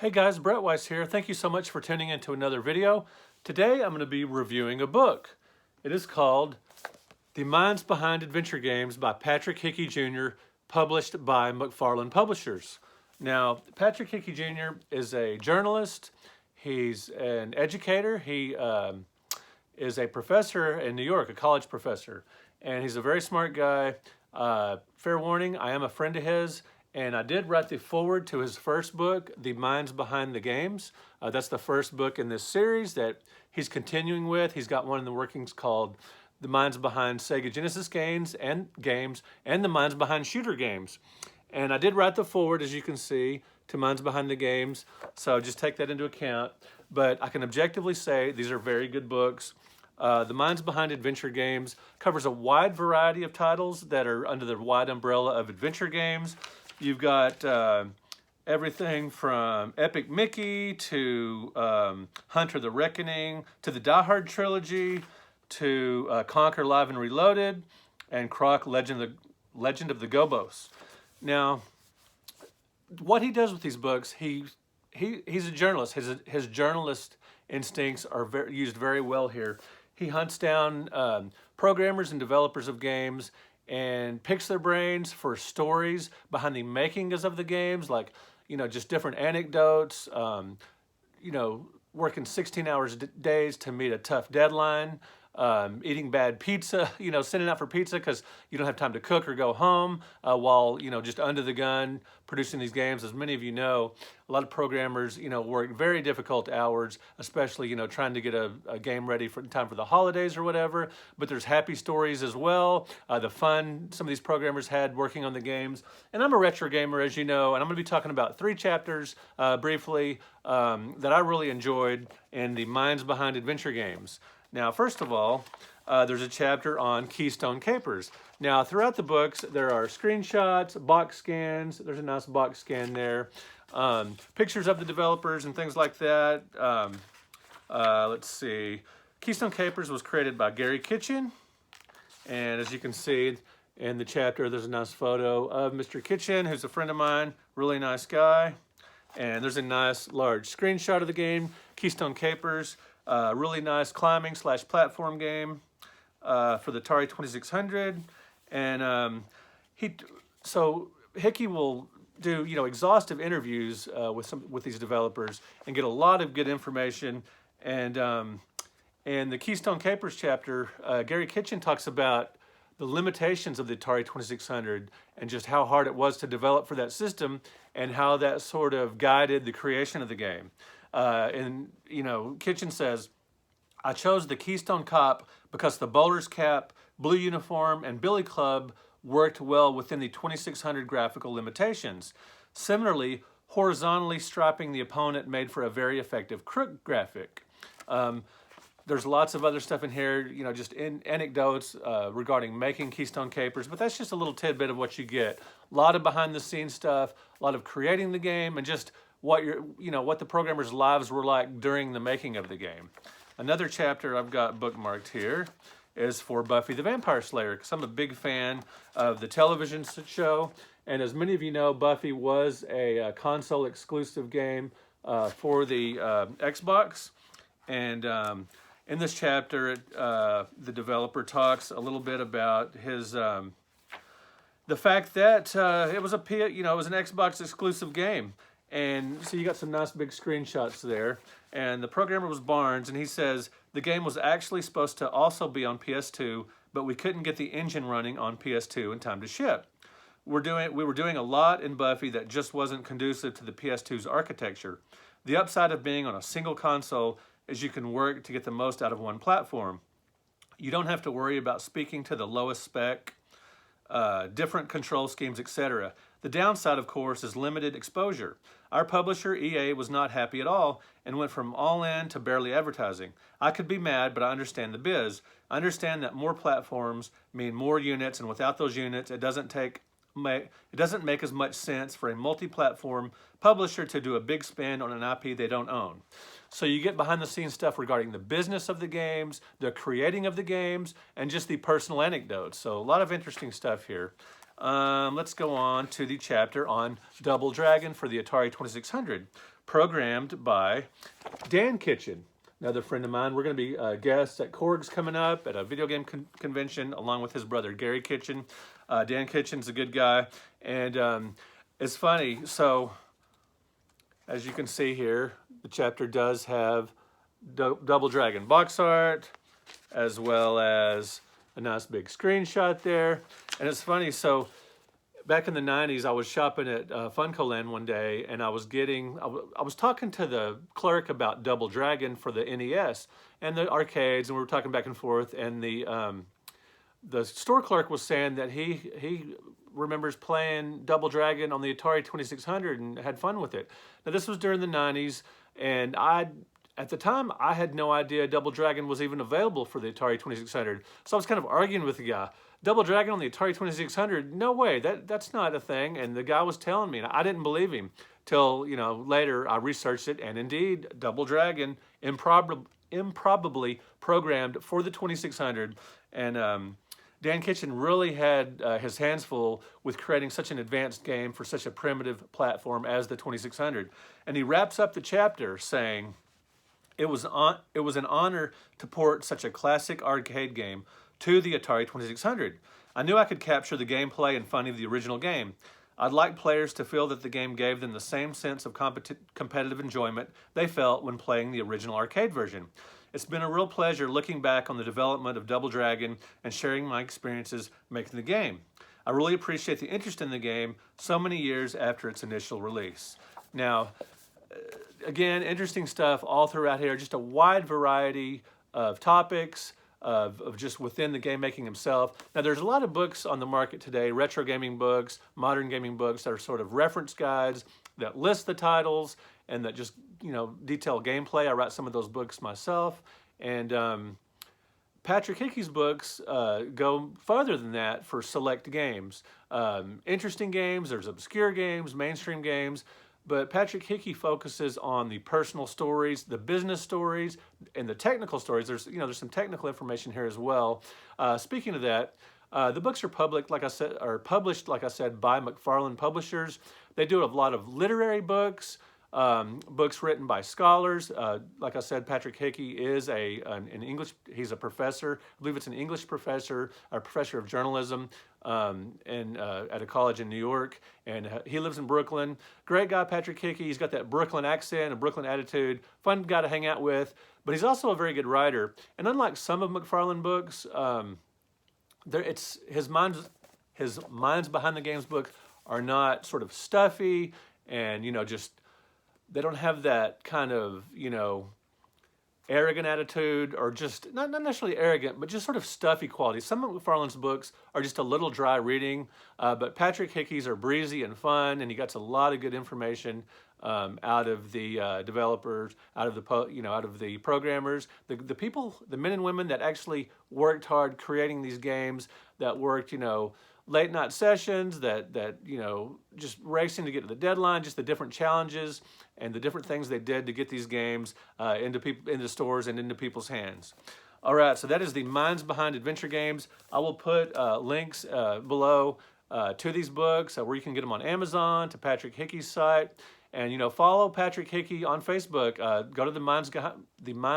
Hey guys, Brett Weiss here. Thank you so much for tuning into another video. Today I'm going to be reviewing a book. It is called The Minds Behind Adventure Games by Patrick Hickey Jr., published by McFarland Publishers. Now, Patrick Hickey Jr. is a journalist. He's an educator. He is a professor in New York, a college professor. And he's a very smart guy. Fair warning, I am a friend of his. And I did write the foreword to his first book, The Minds Behind the Games. That's the first book in this series that he's continuing with. He's got one in the workings called The Minds Behind Sega Genesis Games and The Minds Behind Shooter Games. And I did write the foreword, as you can see, to Minds Behind the Games. So just take that into account. But I can objectively say these are very good books. The Minds Behind Adventure Games covers a wide variety of titles that are under the wide umbrella of adventure games. You've got everything from Epic Mickey to Hunter the Reckoning to the Die Hard Trilogy to Conquer Live and Reloaded and Croc Legend of the Gobos. Now, what he does with these books, he's a journalist. His journalist instincts are used very well here. He hunts down programmers and developers of games and picks their brains for stories behind the makings of the games, like, just different anecdotes, working 16 hours days to meet a tough deadline, eating bad pizza, sending out for pizza because you don't have time to cook or go home while, just under the gun producing these games. As many of you know, a lot of programmers, work very difficult hours, especially, trying to get a game ready for time for the holidays or whatever. But there's happy stories as well. The fun some of these programmers had working on the games. And I'm a retro gamer, as you know, and I'm going to be talking about 3 chapters briefly that I really enjoyed in the Minds Behind Adventure Games. Now, first of all, there's a chapter on Keystone Kapers. Now, throughout the books, there are screenshots, box scans. There's a nice box scan there. Pictures of the developers and things like that. Let's see. Keystone Kapers was created by Garry Kitchen. And as you can see in the chapter, there's a nice photo of Mr. Kitchen, who's a friend of mine, really nice guy. And there's a nice large screenshot of the game, Keystone Kapers. Really nice climbing / platform game for the Atari 2600. And Hickey will do exhaustive interviews with these developers and get a lot of good information. And in the Keystone Kapers chapter, Garry Kitchen talks about the limitations of the Atari 2600 and just how hard it was to develop for that system and how that sort of guided the creation of the game. Kitchen says, I chose the Keystone Cop because the bowler's cap, blue uniform, and billy club worked well within the 2600 graphical limitations. Similarly, horizontally striping the opponent made for a very effective crook graphic. There's lots of other stuff in here, just anecdotes regarding making Keystone Kapers, but that's just a little tidbit of what you get. A lot of behind-the-scenes stuff, a lot of creating the game, and just what what the programmers' lives were like during the making of the game. Another chapter I've got bookmarked here is for Buffy the Vampire Slayer, because I'm a big fan of the television show. And as many of you know, Buffy was a console exclusive game for the Xbox. And in this chapter, the developer talks a little bit about his the fact that it was an Xbox exclusive game. And so you got some nice big screenshots there. And the programmer was Barnes, and he says the game was actually supposed to also be on PS2, but we couldn't get the engine running on PS2 in time to ship. We were doing a lot in Buffy that just wasn't conducive to the PS2's architecture. The upside of being on a single console is you can work to get the most out of one platform. You don't have to worry about speaking to the lowest spec, different control schemes, etc. The downside, of course, is limited exposure. Our publisher, EA, was not happy at all and went from all in to barely advertising. I could be mad, but I understand the biz. I understand that more platforms mean more units, and without those units, it doesn't make as much sense for a multi-platform publisher to do a big spend on an IP they don't own. So you get behind the scenes stuff regarding the business of the games, the creating of the games, and just the personal anecdotes. So a lot of interesting stuff here. Let's go on to the chapter on Double Dragon for the Atari 2600, programmed by Dan Kitchen, another friend of mine. We're going to be guests at Korg's coming up at a video game convention along with his brother Garry Kitchen. Dan Kitchen's a good guy, and it's funny. So, as you can see here, the chapter does have Double Dragon box art, as well as a nice big screenshot there. And it's funny, so back in the 90s, I was shopping at Funcoland one day, and I was talking to the clerk about Double Dragon for the NES and the arcades, and we were talking back and forth, and the store clerk was saying that he remembers playing Double Dragon on the Atari 2600 and had fun with it. Now, this was during the 90s, and at the time, I had no idea Double Dragon was even available for the Atari 2600. So I was kind of arguing with the guy. Double Dragon on the Atari 2600? No way, that's not a thing. And the guy was telling me, and I didn't believe him till, later I researched it, and indeed, Double Dragon improbably programmed for the 2600. And Dan Kitchen really had his hands full with creating such an advanced game for such a primitive platform as the 2600. And he wraps up the chapter saying, It was an honor to port such a classic arcade game to the Atari 2600. I knew I could capture the gameplay and fun of the original game. I'd like players to feel that the game gave them the same sense of competitive enjoyment they felt when playing the original arcade version. It's been a real pleasure looking back on the development of Double Dragon and sharing my experiences making the game. I really appreciate the interest in the game so many years after its initial release. Now, again, interesting stuff all throughout here, just a wide variety of topics of just within the game making himself. Now, there's a lot of books on the market today, retro gaming books, modern gaming books that are sort of reference guides that list the titles and that just, detail gameplay. I write some of those books myself. And Patrick Hickey's books go farther than that for select games. Interesting games, there's obscure games, mainstream games. But Patrick Hickey focuses on the personal stories, the business stories, and the technical stories. There's some technical information here as well. Speaking of that, the books are published, like I said, by McFarland Publishers. They do a lot of literary books, books written by scholars. Like I said, Patrick Hickey is an English. He's a professor. I believe it's an English professor, a professor of journalism, at a college in New York, and he lives in Brooklyn. Great guy, Patrick Hickey. He's got that Brooklyn accent, a Brooklyn attitude. Fun guy to hang out with, but he's also a very good writer. And unlike some of McFarland books, his minds behind the games book are not sort of stuffy and they don't have that kind of arrogant attitude, or just not necessarily arrogant, but just sort of stuffy quality. Some of McFarland's books are just a little dry reading, but Patrick Hickey's are breezy and fun, and he gets a lot of good information out of the developers, out of the programmers, the people, the men and women that actually worked hard creating these games, that worked late night sessions, that just racing to get to the deadline, just the different challenges and the different things they did to get these games into stores and into people's hands. All right, so that is the minds behind adventure games. I will put links below to these books where you can get them on Amazon, to Patrick Hickey's site, and follow Patrick Hickey on Facebook. Go to the Minds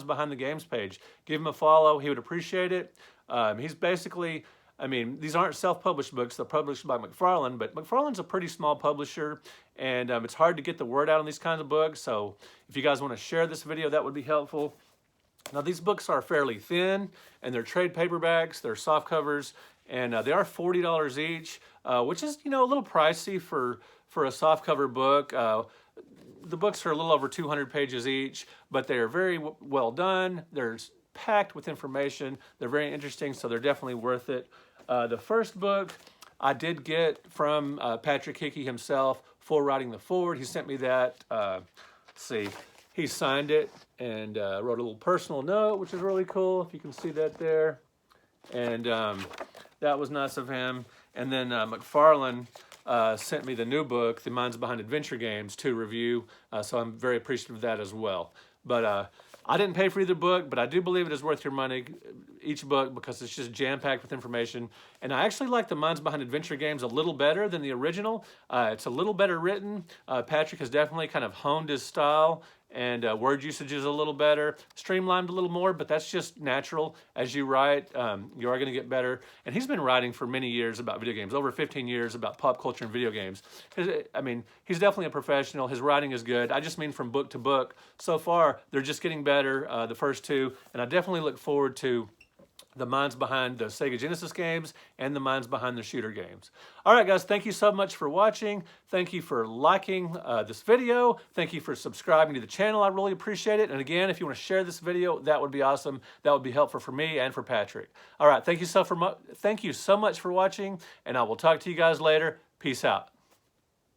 Behind the Games page. Give him a follow. He would appreciate it. He's basically, these aren't self-published books. They're published by McFarland, but McFarland's a pretty small publisher, and it's hard to get the word out on these kinds of books. So if you guys want to share this video, that would be helpful. Now, these books are fairly thin, and they're trade paperbacks. They're soft covers, and they are $40 each, which is, a little pricey for a soft cover book. The books are a little over 200 pages each, but they are very well done. They're packed with information. They're very interesting, so they're definitely worth it. The first book I did get from Patrick Hickey himself for writing the foreword. He sent me that. Let's see. He signed it and wrote a little personal note, which is really cool, if you can see that there. And that was nice of him. And then McFarland sent me the new book, The Minds Behind Adventure Games, to review. So I'm very appreciative of that as well. But I didn't pay for either book, but I do believe it is worth your money, each book, because it's just jam-packed with information. And I actually like the Minds Behind Adventure games a little better than the original. It's a little better written. Patrick has definitely kind of honed his style, and word usage is a little better, streamlined a little more, but that's just natural. As you write, you are going to get better. And he's been writing for many years about video games, over 15 years about pop culture and video games. I mean, he's definitely a professional. His writing is good. I just mean from book to book. So far, they're just getting better, the first two, and I definitely look forward to the minds behind the Sega Genesis games and the minds behind the shooter games. All right, guys, thank you so much for watching. Thank you for liking this video. Thank you for subscribing to the channel. I really appreciate it. And again, if you want to share this video, that would be awesome. That would be helpful for me and for Patrick. All right, thank you so much for watching, and I will talk to you guys later. Peace out.